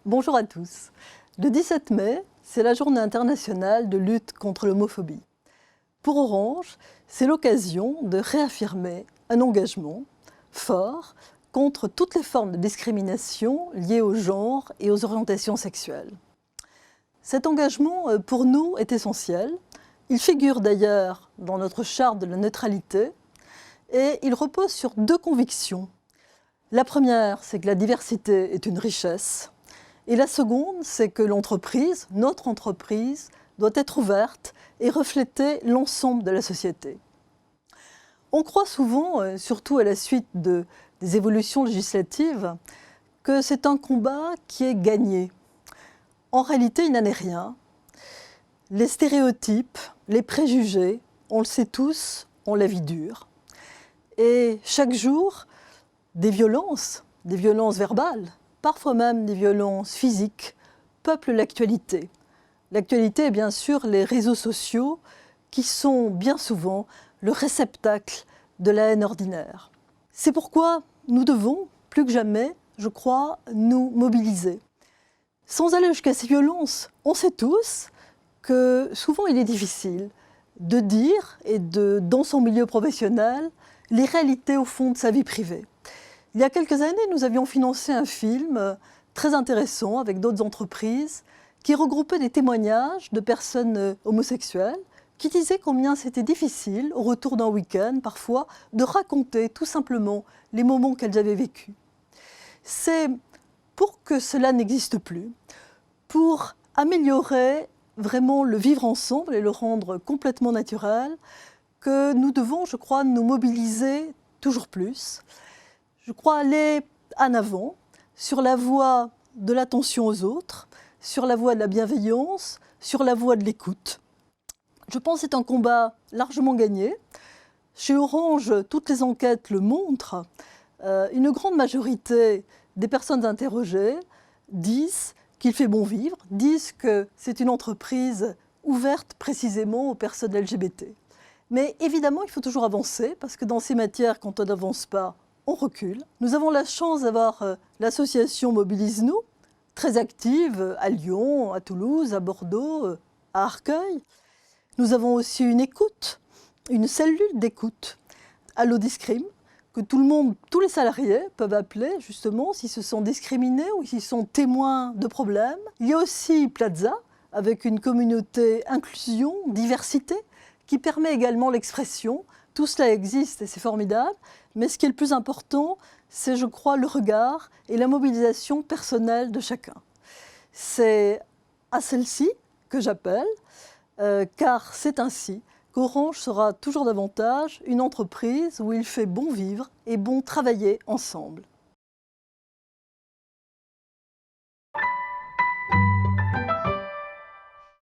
Bonjour à tous. Le 17 mai, c'est la journée internationale de lutte contre l'homophobie. Pour Orange, c'est l'occasion de réaffirmer un engagement fort contre toutes les formes de discrimination liées au genre et aux orientations sexuelles. Cet engagement, pour nous, est essentiel. Il figure d'ailleurs dans notre charte de la neutralité et il repose sur deux convictions. La première, c'est que la diversité est une richesse. Et la seconde, c'est que l'entreprise, notre entreprise, doit être ouverte et refléter l'ensemble de la société. On croit souvent, surtout à la suite des évolutions législatives, que c'est un combat qui est gagné. En réalité, il n'en est rien. Les stéréotypes, les préjugés, on le sait tous, ont la vie dure. Et chaque jour, des violences verbales, parfois même des violences physiques, peuplent l'actualité. L'actualité est bien sûr les réseaux sociaux qui sont bien souvent le réceptacle de la haine ordinaire. C'est pourquoi nous devons, plus que jamais, je crois, nous mobiliser. Sans aller jusqu'à ces violences, on sait tous que souvent il est difficile de dire, et dans son milieu professionnel, les réalités au fond de sa vie privée. Il y a quelques années, nous avions financé un film très intéressant avec d'autres entreprises qui regroupait des témoignages de personnes homosexuelles qui disaient combien c'était difficile, au retour d'un week-end parfois, de raconter tout simplement les moments qu'elles avaient vécus. C'est pour que cela n'existe plus, pour améliorer vraiment le vivre ensemble et le rendre complètement naturel, que nous devons, je crois, nous mobiliser toujours plus. Je crois aller en avant sur la voie de l'attention aux autres, sur la voie de la bienveillance, sur la voie de l'écoute. Je pense que c'est un combat largement gagné. Chez Orange, toutes les enquêtes le montrent. Une grande majorité des personnes interrogées disent qu'il fait bon vivre, disent que c'est une entreprise ouverte précisément aux personnes LGBT. Mais évidemment, il faut toujours avancer, parce que dans ces matières, quand on n'avance pas, on recule. Nous avons la chance d'avoir l'association Mobilise-nous, très active à Lyon, à Toulouse, à Bordeaux, à Arcueil. Nous avons aussi une écoute, une cellule d'écoute, Allo Discrim, que tous les salariés peuvent appeler justement s'ils se sont discriminés ou s'ils sont témoins de problèmes. Il y a aussi Plaza, avec une communauté inclusion, diversité, qui permet également l'expression. Tout cela existe et c'est formidable, mais ce qui est le plus important, c'est, je crois, le regard et la mobilisation personnelle de chacun. C'est à celle-ci que j'appelle, car c'est ainsi qu'Orange sera toujours davantage une entreprise où il fait bon vivre et bon travailler ensemble.